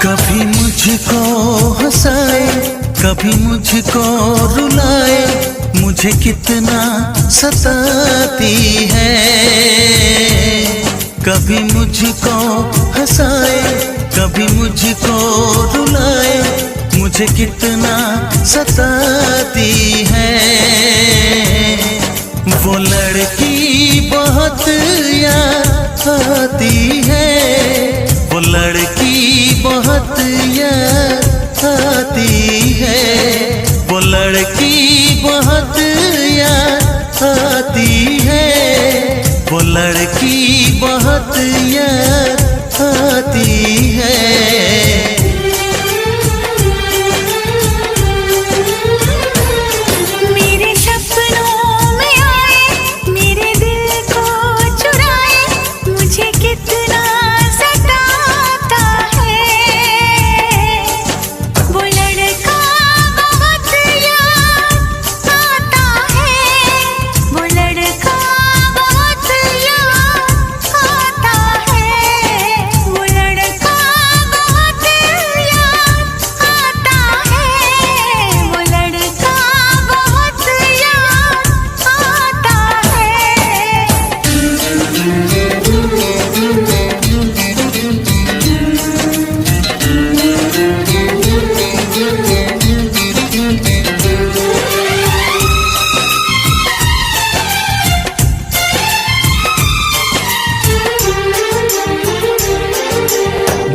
कभी मुझको हंसाए, कभी मुझको रुलाए, मुझे कितना सताती है। कभी मुझको हंसाए, कभी मुझको रुलाए, मुझे कितना सताती है। वो लड़की बहुत याद आती है, वो लड़की बहुत याद आती है, वो लड़की बहुत याद आती है, वो लड़की बहुत याद आती है।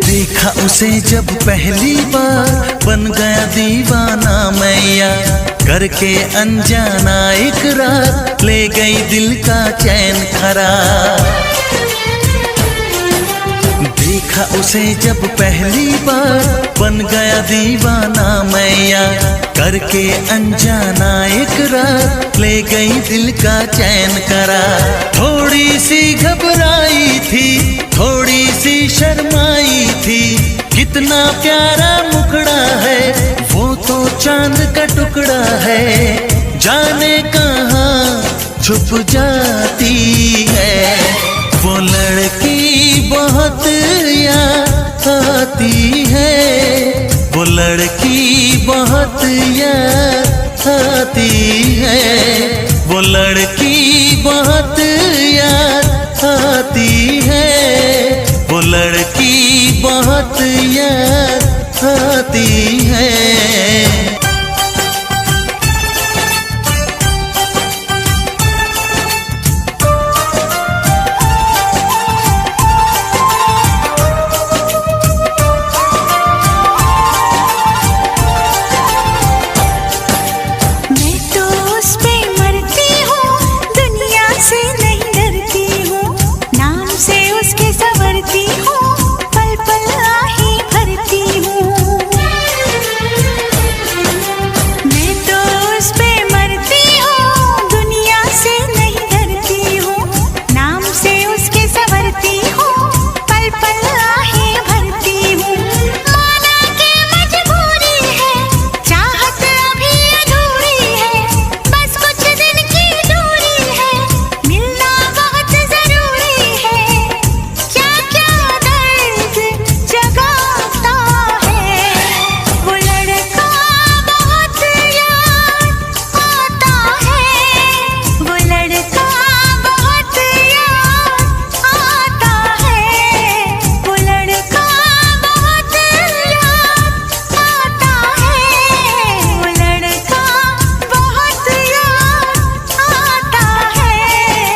देखा उसे जब पहली बार, बन गया दीवाना मैया, करके अनजाना इकरार, ले गई दिल का चैन करार। देखा उसे जब पहली बार, बन गया दीवाना मैया, करके अनजाना इकरार, ले गई दिल का चैन करार। थोड़ी सी घबराई थी, थोड़ी सी शर्माई थी, कितना प्यारा मुखड़ा है, वो तो चांद का टुकड़ा है, जाने कहाँ छुप जाती है। वो लड़की बहुत याद आती है, वो लड़की बहुत याद आती है, वो लड़की बहुत याद आती है, वो लड़की बहुत याद आती है।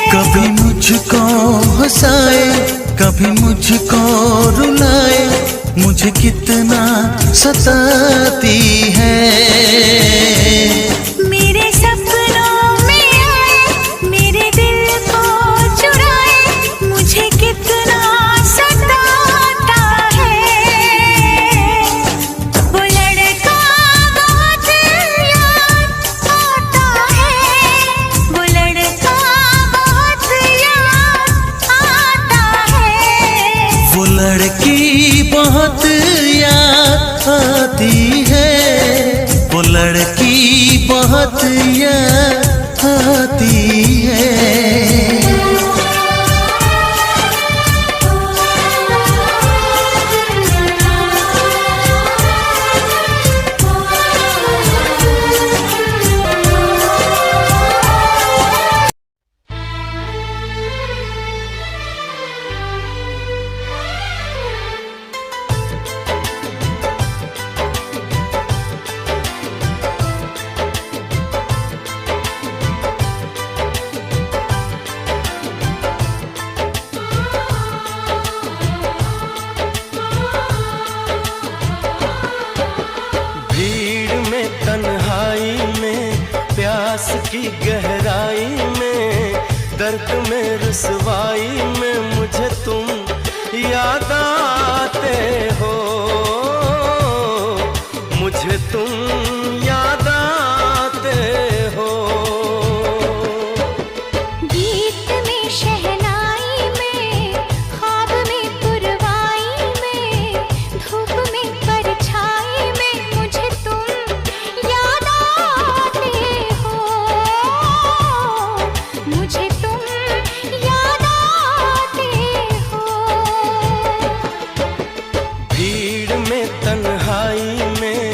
कभी मुझको हंसाए, कभी मुझको रुलाए, मुझे कितना सताती है। मेरे सपनों में आए, मेरे दिल को चुराए, मुझे कितना सताता है। वो लड़का बहुत याद आता है, वो लड़का बहुत याद आता है। वो लड़की बहुत याद आती है, वो लड़की प्यास की गहराई में, दर्द में रुसवाई में मुझे तुम याद आते हो, मुझे तुम याद आते हो। गीत में शहनाई में, ख्वाब में पुरवाई में, धूप में परछाई में मुझे तुम याद आते हो, मुझे तुम याद आते हो। भीड़ में तन्हाई में,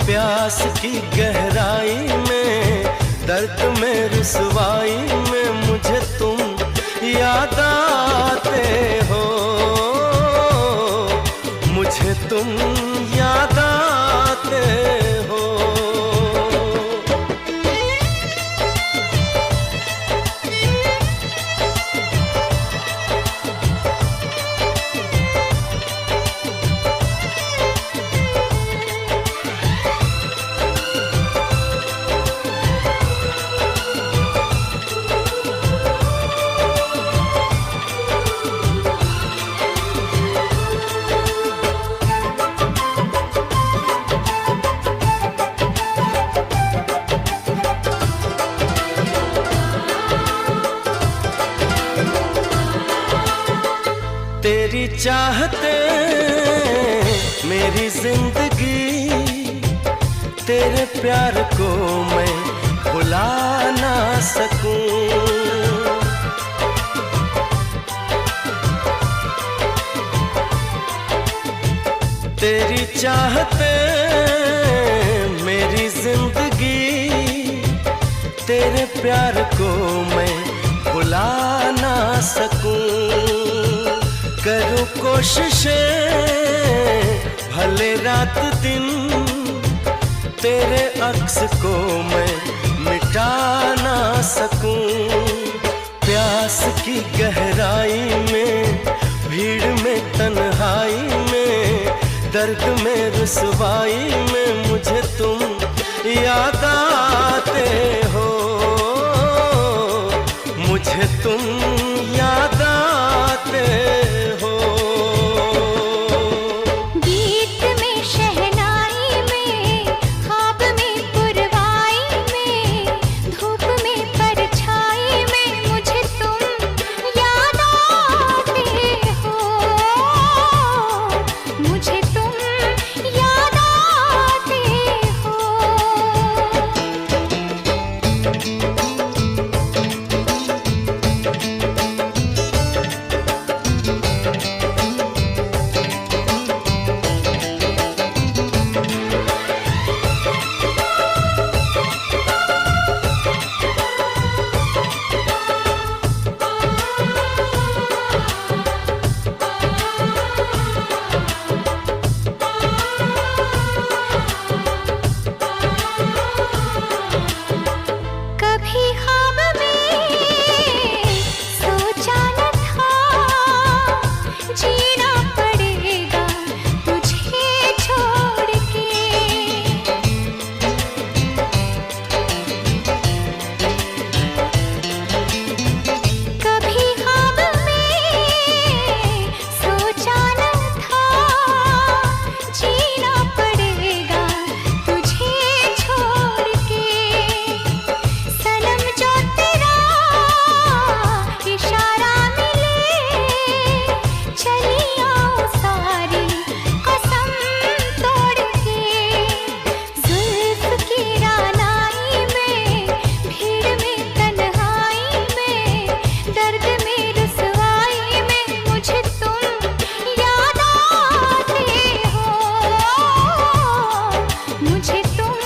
प्यास की गहराई में, दर्द में रुसवाई में मुझे तुम याद आते हो, मुझे तुम याद आते हो। तेरी चाहते मेरी जिंदगी, तेरे प्यार को मैं भुला ना सकूं। तेरी चाहते मेरी जिंदगी, तेरे प्यार को मैं भुला ना सकूं। करूं कोशिशें भले रात दिन, तेरे अक्स को मैं मिटा ना सकूं। प्यास की गहराई में, भीड़ में तन्हाई में, दर्द में रुसवाई में मुझे तुम याद आते हो, मुझे तुम याद आते हो। गीत में शहनाई में, ख्वाब में पुरवाई में, धूप में परछाई में मुझे तुम याद आते हो, मुझे तुम याद आते हो। कभी ख्वाब में सोचा न था, जीना पड़ेगा तुझे छोड़ के। कभी ख्वाब में सोचा न था, जीना पड़ेगा तुझे छोड़ के। सनम जो तेरा इशारा मिले, चली आओ सारी कसम तोड़ के। जुल्फ की रानाई में, भीड़ में तन्हाई में, दर्द में रुसवाई में मुझे तुम याद आते हो, मुझे तुम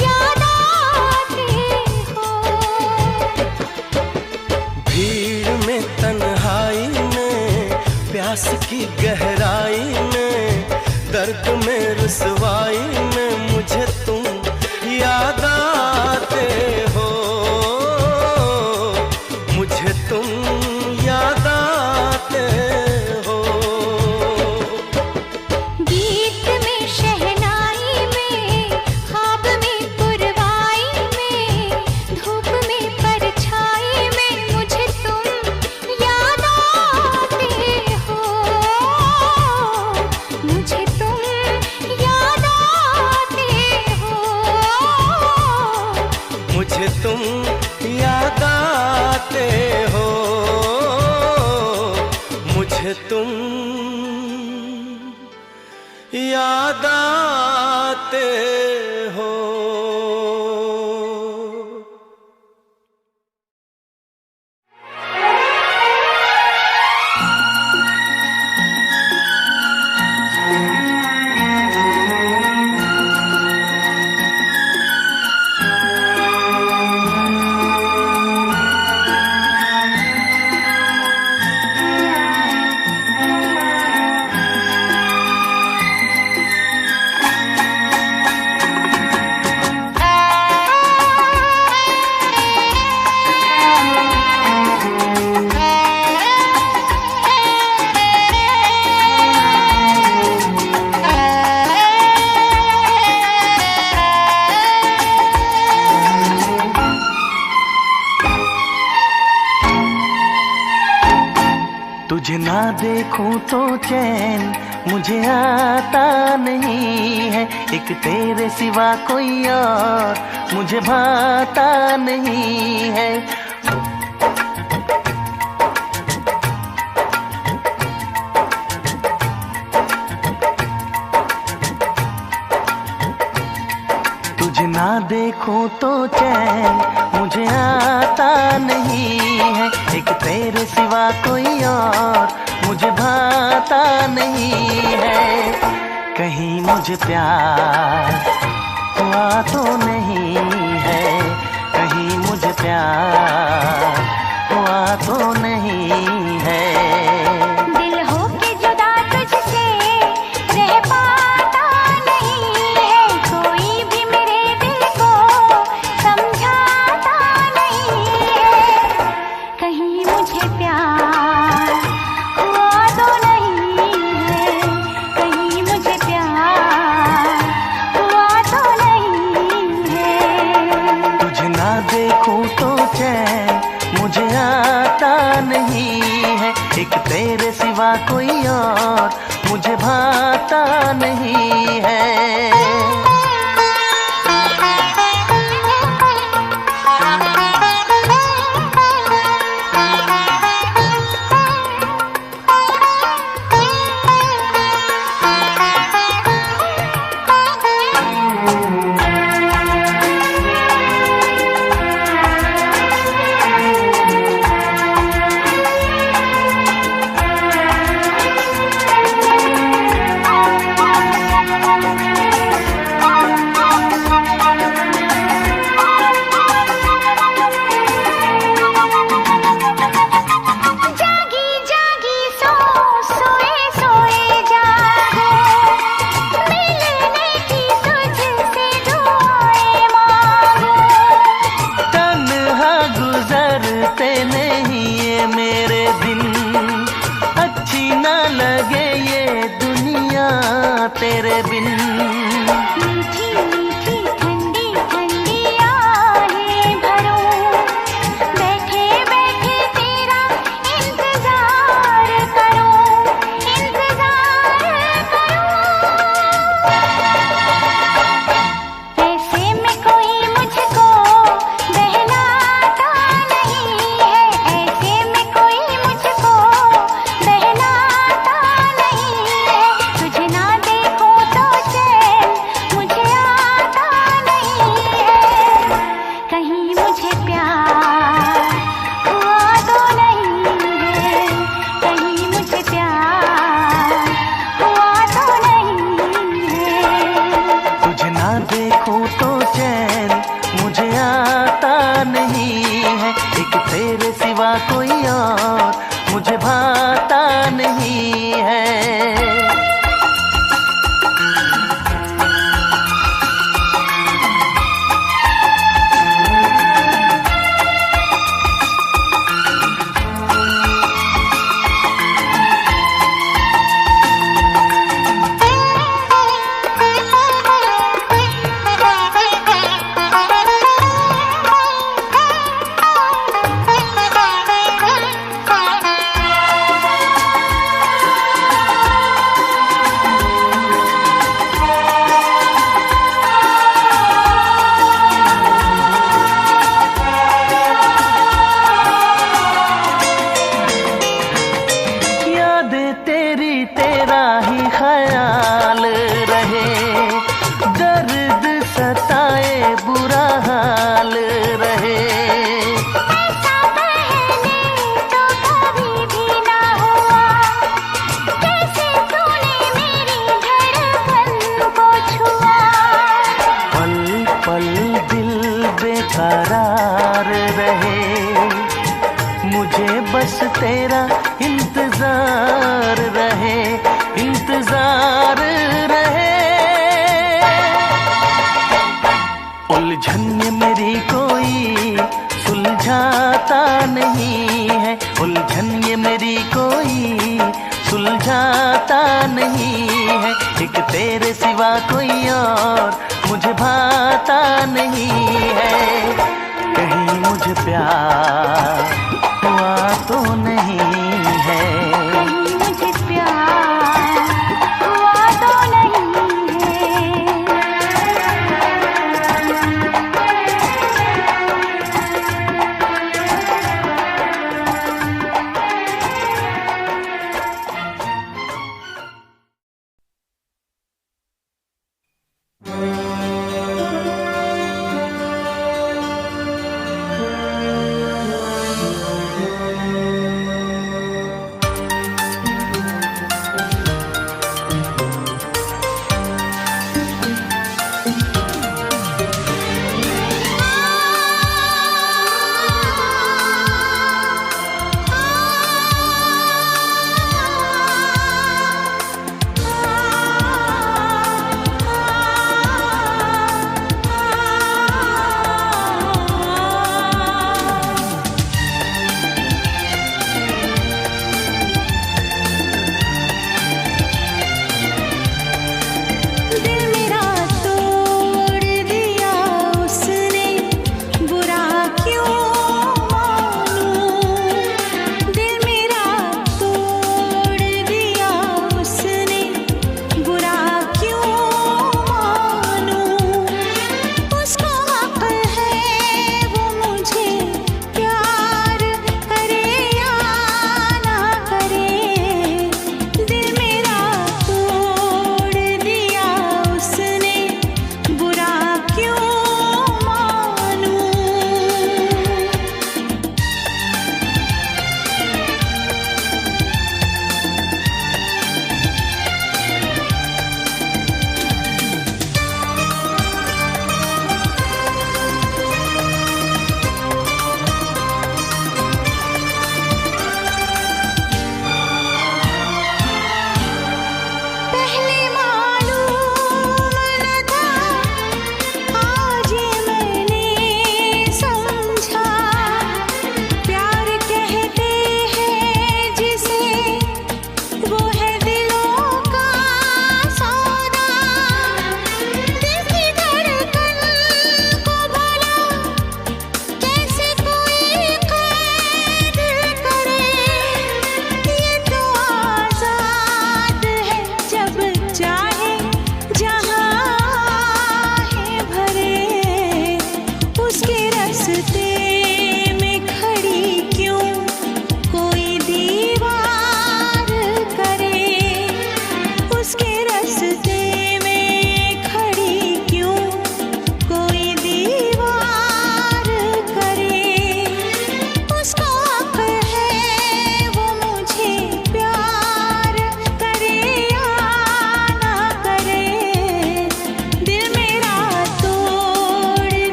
याद आते हो। भीड़ में तन्हाई में, प्यास की गहराई में, दर्द में रुसवाई में मुझे तुम याद आते हो, मुझे तुम याद आते हो। गीत में शहनाई में, ख्वाब में पुरवाई में, याद आते हो, मुझे तुम याद आते हो। तुझे ना देखूं तो चैन मुझे आता नहीं है, एक तेरे सिवा कोई और मुझे भाता नहीं है। तुझे ना देखूं तो चैन मुझे आता नहीं है, एक तेरे सिवा कोई और मुझे भाता नहीं है। कहीं मुझे प्यार हुआ तो नहीं है, कहीं मुझे प्यार हुआ तो नहीं है। दिल हो के जुदा तुझसे रह पाता नहीं है, कोई भी मेरे दिल को समझाता नहीं है। कहीं मुझे प्यार हुआ तो नहीं है, कहीं मुझे प्यार हुआ तो नहीं है। तुझे ना देखूं तो चैन मुझे आता नहीं है, एक तेरे सिवा कोई और मुझे भाता नहीं है। तेरे बिन मीठी मीठी ठंडी ठंडी आहें भरूं, बैठे बैठे तेरा इंतजार करूं, इंतजार करूं। ऐसे में कोई मुझको बहलाता नहीं है, ऐसे में कोई मुझको बहलाता नहीं है। तुझे ना देखूं तो चैन मुझे आता नहीं है, कहीं मुझे प्यार हुआ तो नहीं है, कहीं मुझे प्यार हुआ तो नहीं है। तुझे ना देखूं तो चैन मुझे आता नहीं है, एक तेरे सिवा कोई और मुझे भाता नहीं है। प्यार रहे, मुझे बस तेरा इंतजार रहे, इंतजार रहे। उलझन ये मेरी कोई सुलझाता नहीं है, उलझन ये मेरी कोई सुलझाता नहीं है। एक तेरे सिवा कोई और मुझे भाता नहीं है। कहीं मुझे प्यार हुआ तो नहीं है, कहीं मुझे प्यार हुआ तो नहीं है।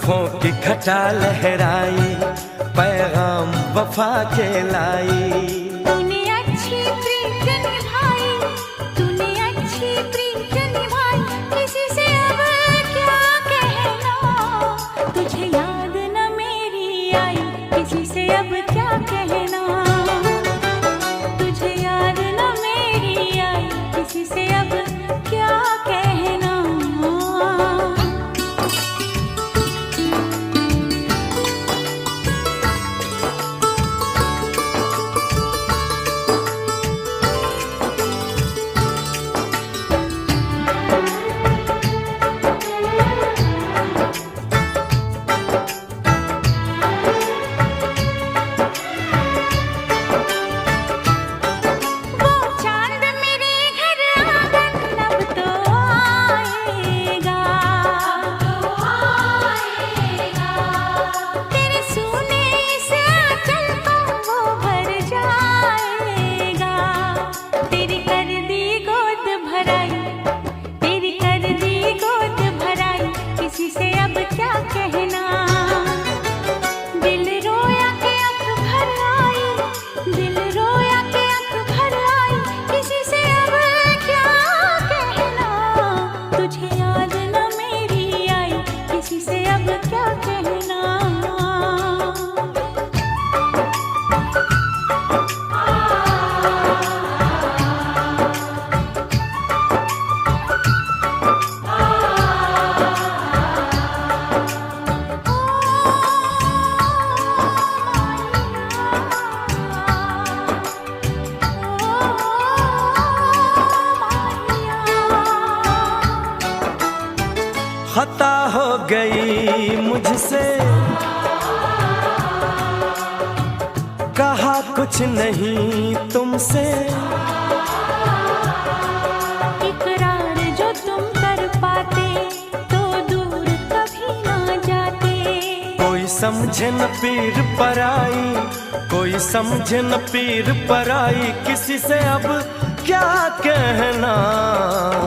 जुल्फों की घटा लहराई, पैगाम वफा के लाई। तूने अच्छी प्रीत निभाई, तूने अच्छी प्रीत निभाई, किसी से अब क्या कहना। तुझे याद न मेरी आई, किसी से अब क्या कहना। तुझे याद न मेरी आई, किसी से अब क्या कहना। खता हो गई मुझसे, कहा कुछ नहीं तुमसे। इकरार जो तुम कर पाते तो दूर कभी ना जाते। कोई समझे न पीर पराई, कोई समझे न पीर पराई, किसी से अब क्या कहना।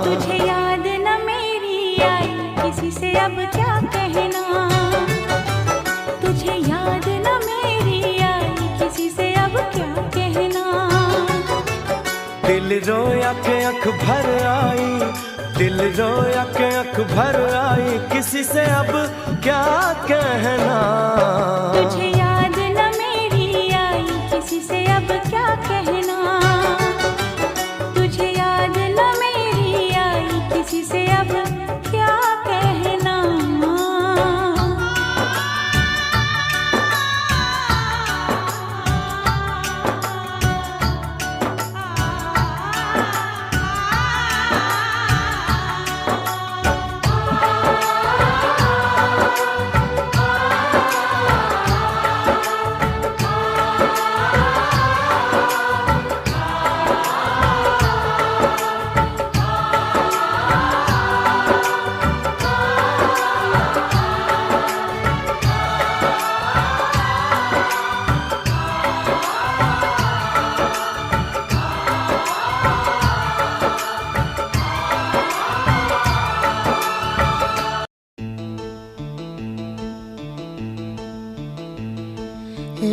तुझे याद न मेरी आई, किसी से अब क्या कहना। तुझे याद न मेरी आई, किसी से अब क्या कहना। दिल रोया के अख भर आई, दिल रोया के अख भर आई, किसी से अब क्या कहना। तुझे याद न मेरी आई, किसी से अब क्या कहना। तुझे याद न मेरी आई, किसी से अब क्या कहना।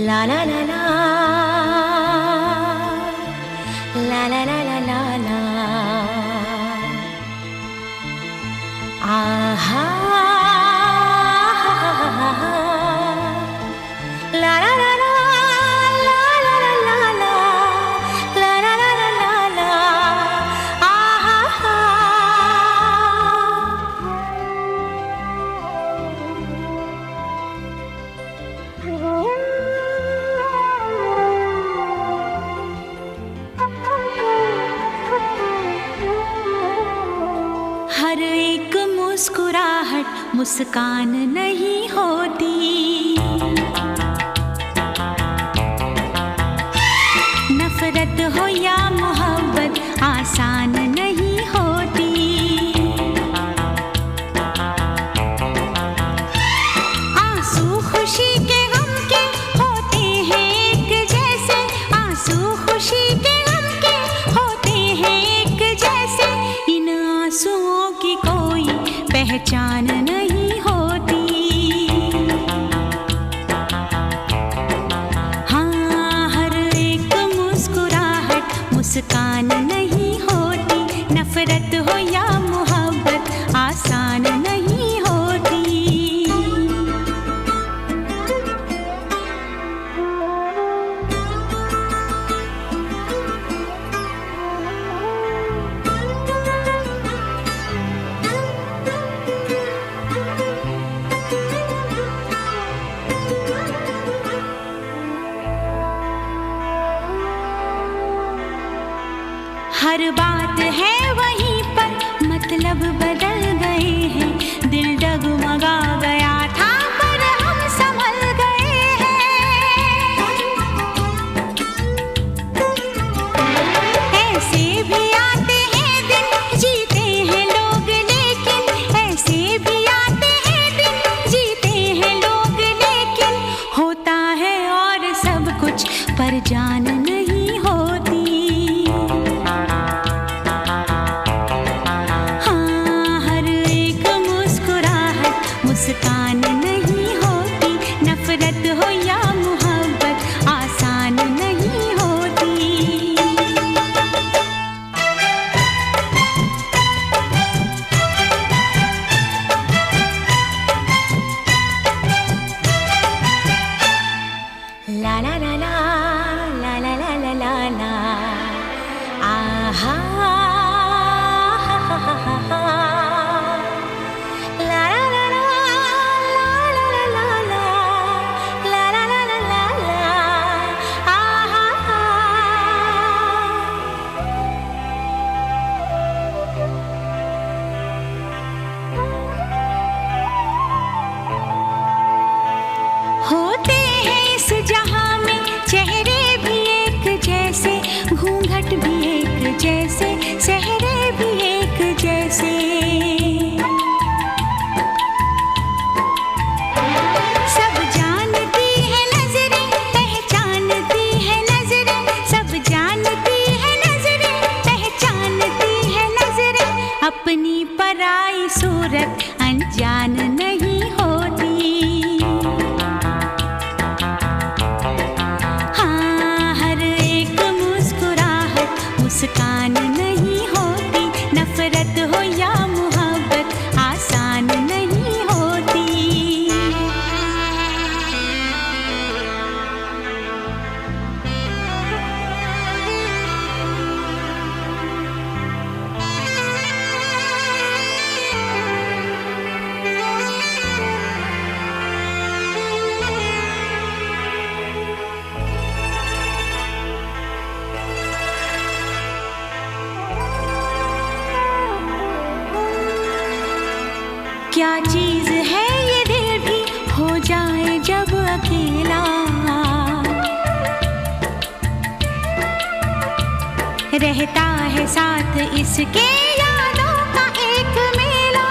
La la la la la la la la la la aha la la la la la la la la la la la la la la aha हर एक मुस्कुराहट मुस्कान नहीं होती। नफरत हो या मोहब्बत आसान नहीं होती। आंसू खुशी के गम के होते हैं एक जैसे, आंसू खुशी के गम के होते हैं एक जैसे। इन आंसुओं की कोई पहचान नहीं होती। मुस्कान नहीं होती, नफरत हो या मोहब्बत आसान नहीं होती। हर बात है वहीं पर, मतलब बदल गए हैं। दिल डगमगा गया था पर हम संभल गए हैं। ऐसे भी आते हैं दिन, जीते हैं लोग लेकिन, ऐसे भी आते हैं दिन, जीते हैं लोग लेकिन, होता है और सब कुछ पर जान नहीं होती। मुस्कान नहीं होती, नफरत हो या मोहब्बत आसान नहीं होती। ला ला ला ला ला ला ला ला ला ला, आहा हा हा हा हा हा। होते हैं इस जहां में चेहरे भी एक जैसे, घूंघट भी एक जैसे, सेहरे भी एक जैसे। सब जानती है नजरें, पहचानती है नजरें, सब जानती है नजरें, पहचानती है नजरें, अपनी पराई सूरत अनजान नहीं होती। मुस्कान नहीं होती, नफरत हो या मोहब्बत आसान नहीं होती। क्या चीज है ये दिल भी हो जाए जब अकेला, रहता है साथ इसके यादों का एक मेला।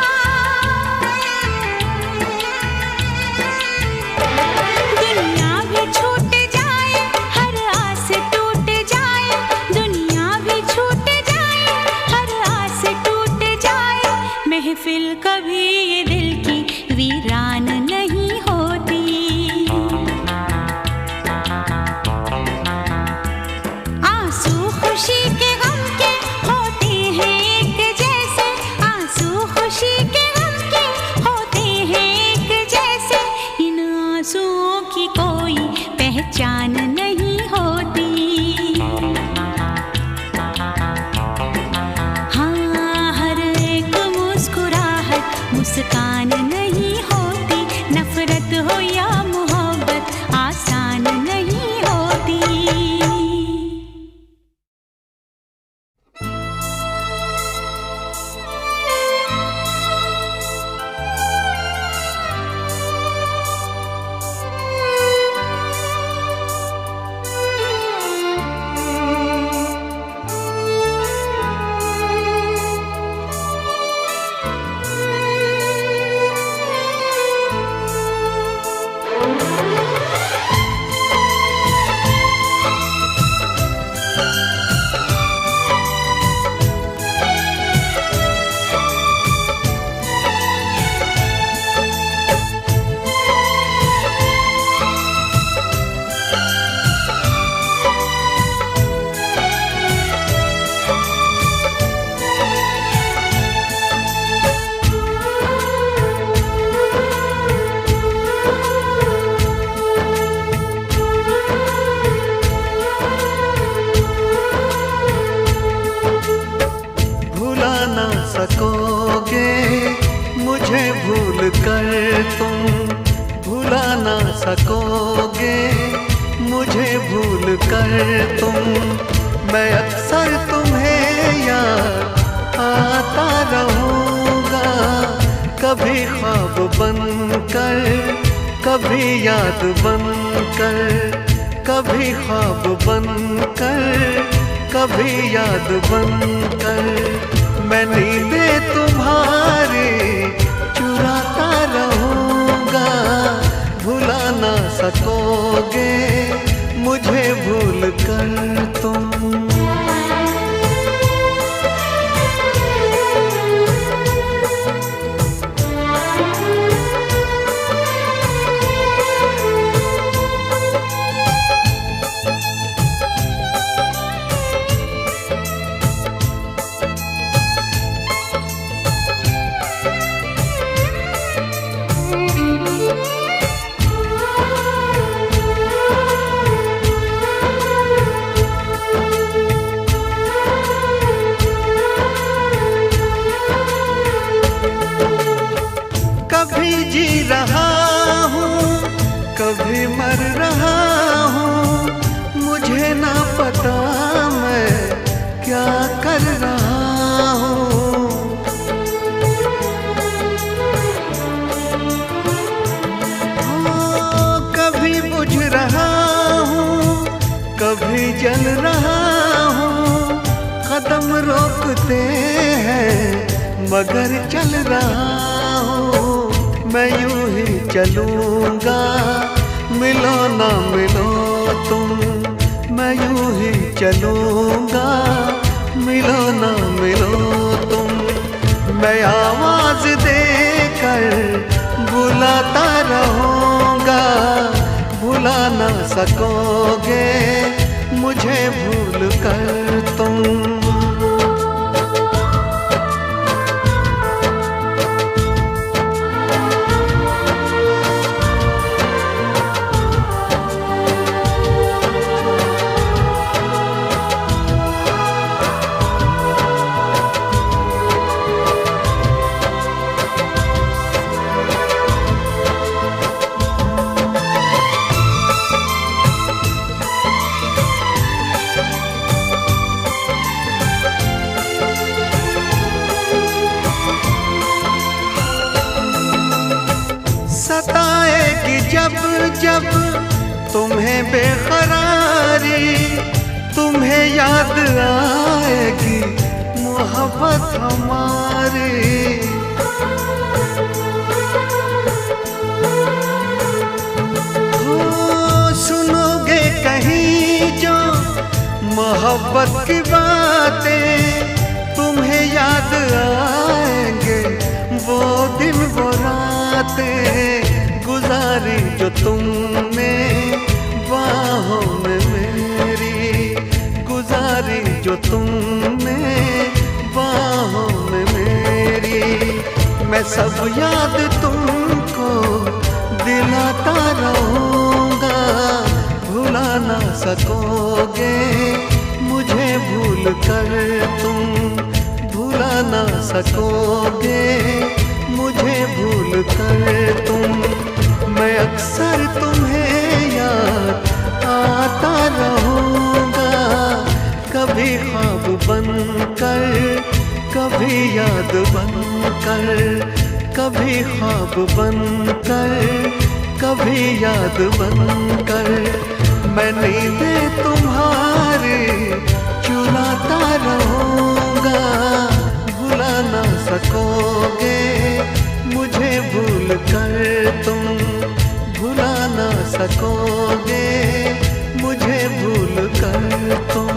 दुनिया भी छूट जाए, हर आस टूट जाए, दुनिया भी छूट जाए, हर आस टूट जाए, महफिल कभी ये दिल की वीरान नहीं होती। आंसू खुशी के गम के होते हैं एक जैसे, आंसू खुशी के गम के होते हैं एक जैसे, इन आंसुओं की कोई पहचान नहीं होती। हाँ, हर एक मुस्कुराहट मुस्कान नहीं होती, नफरत हो या मोहब्बत आसान नहीं होती। कर तुम, मैं अक्सर तुम्हें याद आता रहूँगा। कभी ख्वाब बनकर, कभी याद बनकर, कभी ख्वाब बनकर, कभी याद बनकर, मैं नींदें तुम्हारी चुराता रहूँगा। भुला ना सकोगे मुझे भूल कर तुम। कभी जी रहा हूँ, कभी मर रहा हूँ, मुझे ना पता मैं क्या कर रहा हूँ। कभी बुझ रहा हूँ, कभी जल रहा हूँ, कदम रोकते हैं मगर चल रहा हूँ। मैं यूं ही चलूँगा, मिलो ना मिलो तुम, मैं यूं ही चलूँगा, मिलो ना मिलो तुम। मैं आवाज़ देकर बुलाता रहूँगा, भुला ना सकोगे मुझे भूल कर तुम। सताएगी जब जब तुम्हें बेकरारी, तुम्हें याद आएगी मोहब्बत हमारी। सुनोगे कहीं जो मोहब्बत की बातें, तुम्हें याद आएंगे वो दिन वो रातें गुजारी जो तुमने बाहों में मेरी, गुजारी जो तुमने बाहों में मेरी। मैं सब याद तुमको दिलाता रहूँगा, भुला ना सकोगे मुझे भूल कर तुम, भुला ना सकोगे मुझे भूल कर तुम। मैं अक्सर तुम्हें याद आता रहूँगा, कभी ख्वाब बनकर, कभी याद बनकर, कभी ख्वाब बनकर, कभी याद बनकर, मैं नींदें तुम्हारी चुराता रहूँगा। भुला ना सकोगे मुझे भूल कर तुम, भुला ना सकोगे मुझे भूल कर तुम।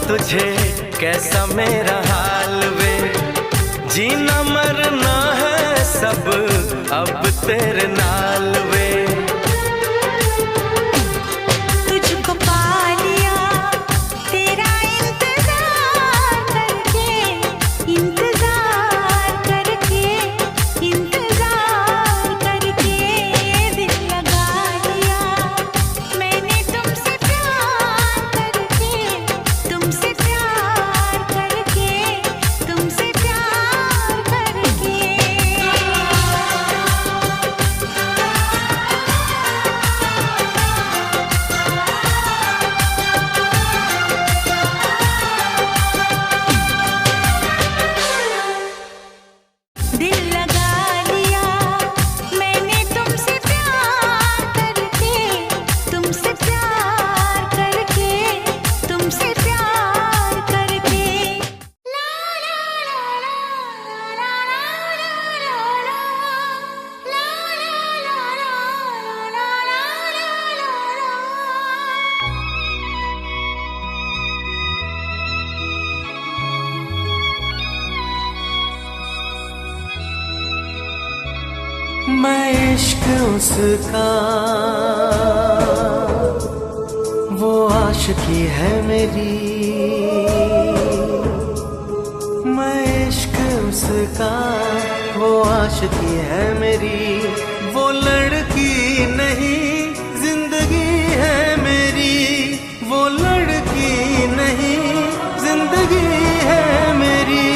तुझे कैसा मेरा हाल वे, जीना मरना है सब अब तेरे नाल वे। तुझको पा लिया तेरा इंतजार करके, इंतजार करके, इंतजार करके दिल लगा लिया मैंने तुमसे प्यार करके, तुमसे प्यार करके, तुमसे प्यार करके। दिल लगा लिया मैंने तुमसे प्यार करके, तुमसे प्यार करके, तुमसे प्यार करके। ला ला ला ला ला ला ला मैं इश्क उसका वो आशिकी है मेरी, मैं इश्क उसका वो आशिकी है मेरी, वो लड़की नहीं जिंदगी है मेरी, वो लड़की नहीं जिंदगी है मेरी।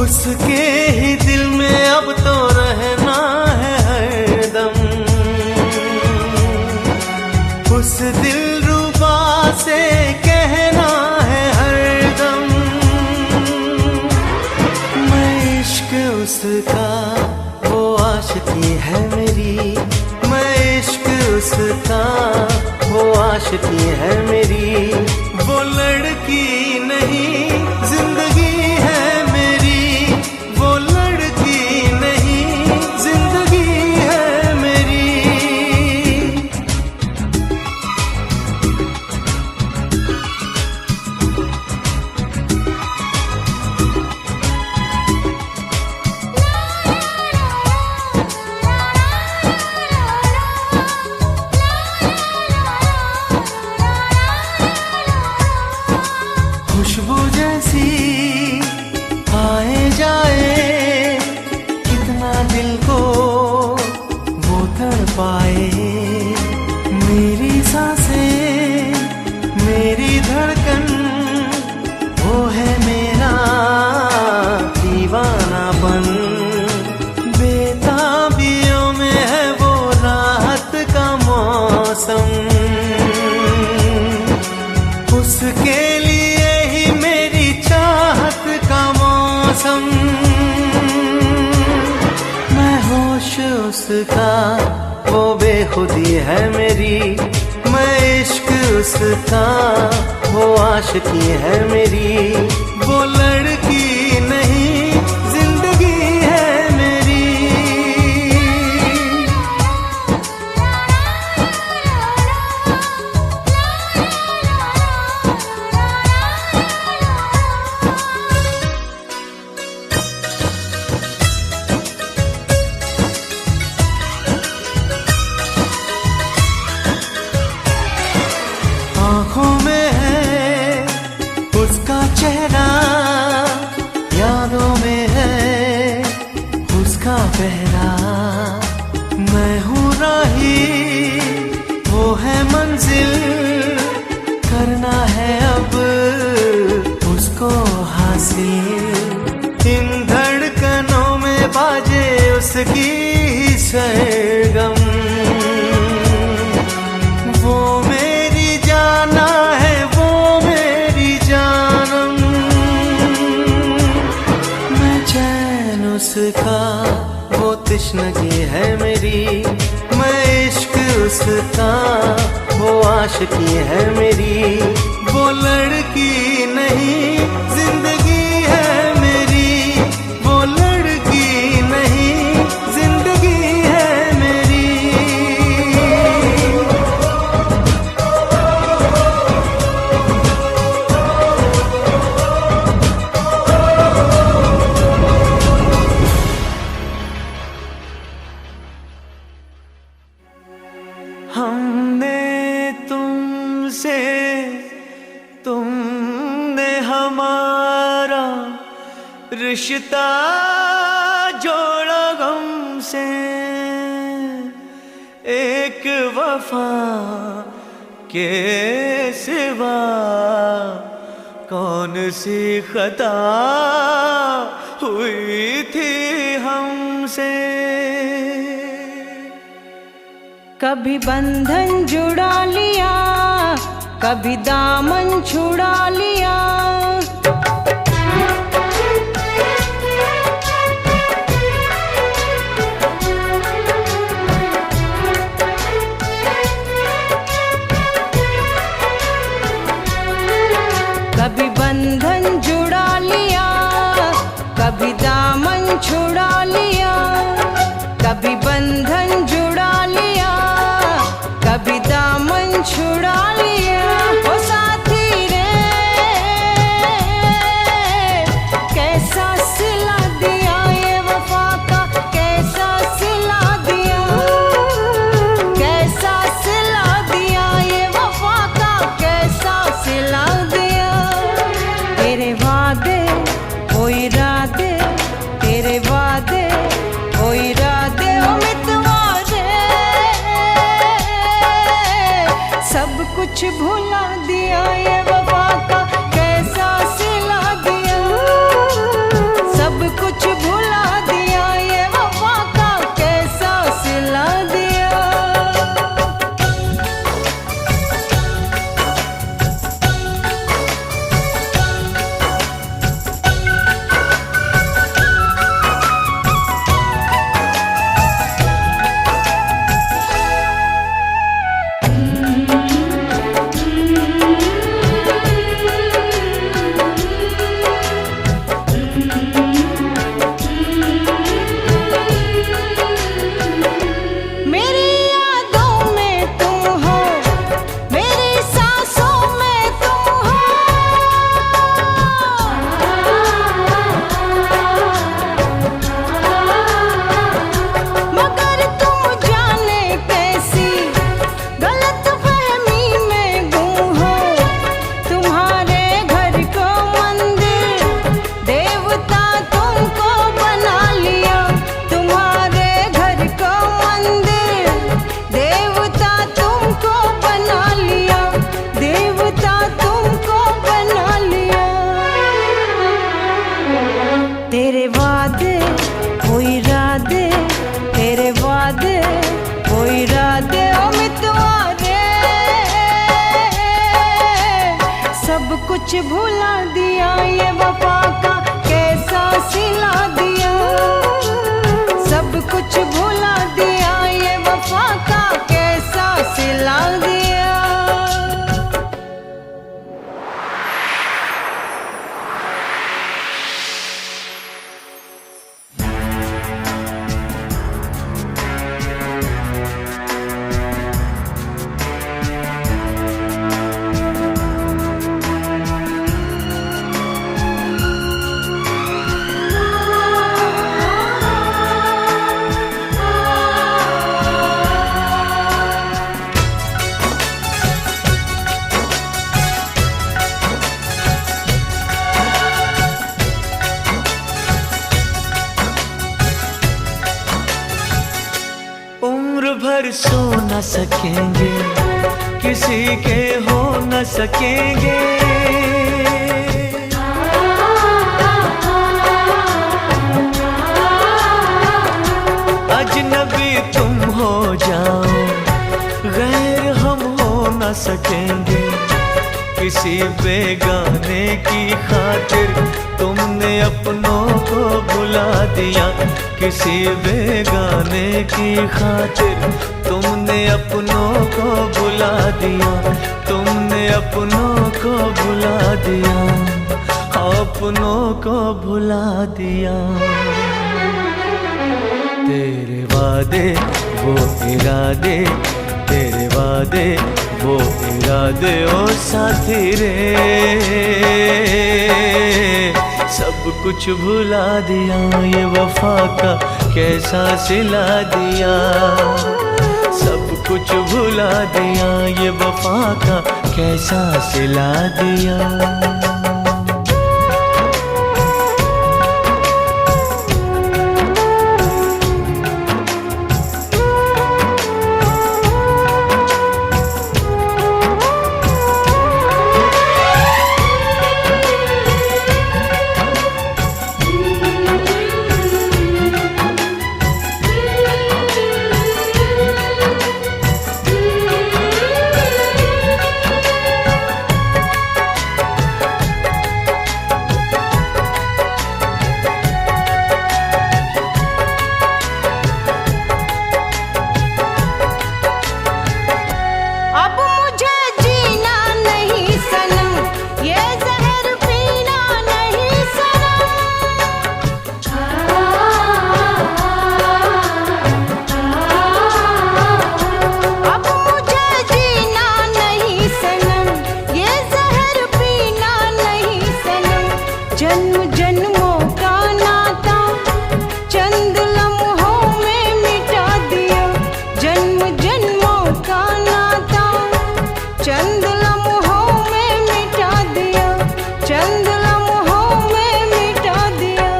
उसके ही दिल में अब तो रहना है हरदम, उस दिलरुबा से कहना है हरदम, मैं इश्क उसका वो आशिकी है मेरी, मैं इश्क उसका वो आशिकी है मेरी, वो लड़की नहीं जिंदगी है मेरी, वो लड़की नहीं जिंदगी है मेरी। खुशबू जैसी आए जाए कितना दिल को वो तड़पाए, मेरी सांसें मेरी धड़कन वो है मेरा दीवानापन, बेताबियों में है वो राहत का मौसम, उसके लिए ही मेरी चाहत का मौसम, मैं होश उसका वो बेखुदी है मेरी, मैं इश्क उसका वो आशिकी है मेरी, वो लड़की नहीं जिंदगी है मेरी। आँखों में है उसका चेहरा, यादों में है उसका पहरा, मैं हूँ राही वो है मंजिल, करना है अब उसको हासिल, इन धड़कनों में बाजे उसकी ही सरगम, वो मेरी जाना है वो मेरी जानम, मैं चैन उसका वो तिश्नगी है मेरी, मैं इश्क उसका वो आशिकी है मेरी, वो लड़की नहीं जिंदगी है मेरी, वो लड़की रिश्ता जोड़ा गम से, एक वफा के सिवा कौन सी खता हुई थी हमसे। कभी बंधन जुड़ा लिया, कभी दामन छुड़ा लिया। कभी बंधन जुड़ा लिया, कभी दामन छुड़ा लिया। कभी बंधन जुड़ा लिया, कभी दामन छुड़ा लिया। ओ साथी रे कैसा सिला दिया ये वफा का, कैसा सिला दिया, कैसा सिला दिया ये वफा का, कैसा सिला दिया। तेरे वादे वो इरादे, तेरे वादे वो इरादे, ओ मितवा रे सब कुछ भुला दिया ये वफा का, कैसा सिला दिया। सब कुछ भुला दिया ये वफा का, कैसा सिला दिया। मेरी यादों में तुम हो, मेरी सांसों में तुम हो। मगर तुम जाने कैसी गलतफहमी में गुम हो। तुम्हारे घर को मंदिर देवता तुमको बना लिया। तुम्हारे घर को मंदिर देवता तुमको बना लिया, देवता तुमको बना लिया। तेरे वादे वो इरादे, तेरे वादे वो इरादे, ओ मितवा रे सब कुछ भुला दिया ये वफा का, कैसा सिला दिया। सब कुछ भुला दिया ये वफा का, कैसा सिला दिया। उम्र भर सो न सकेंगे, किसी के हो न सकेंगे। अजनबी तुम हो जाओ, गैर हम हो न सकेंगे। किसी बेगाने की खातिर तुमने अपनों को भुला दिया। किसी बेगाने की खातिर तुमने अपनों को भुला दिया। तुमने अपनों को भुला दिया, अपनों को भुला दिया। तेरे वादे वो इरादे, तेरे वादे वो इरादे, ओ साथी रे सब कुछ भुला दिया ये वफा का, कैसा सिला दिया। सब कुछ भुला दिया ये वफा का, कैसा सिला दिया। जन्म जन्मों का नाता चंद लम्हों में मिटा दिया। जन्म जन्मों का नाता चंद लम्हों में मिटा दिया। चंद लम्हों में मिटा दिया।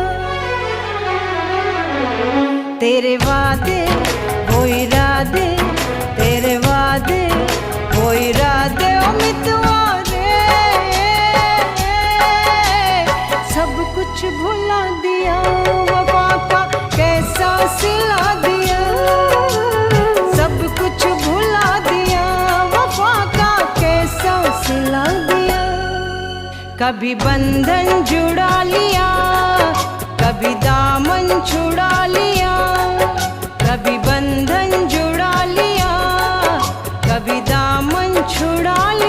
तेरे वादे वो इरादे, तेरे वादे वो इरादे ओ मितवा रे, सब कुछ भुला दिया। वफा का कैसा सिला दिया, सब कुछ भुला दिया। वफा का कैसा सिला दिया। कभी बंधन जुड़ा लिया, कभी दामन छुड़ा लिया। कभी बंधन जुड़ा लिया, कभी दामन छुड़ा लिया।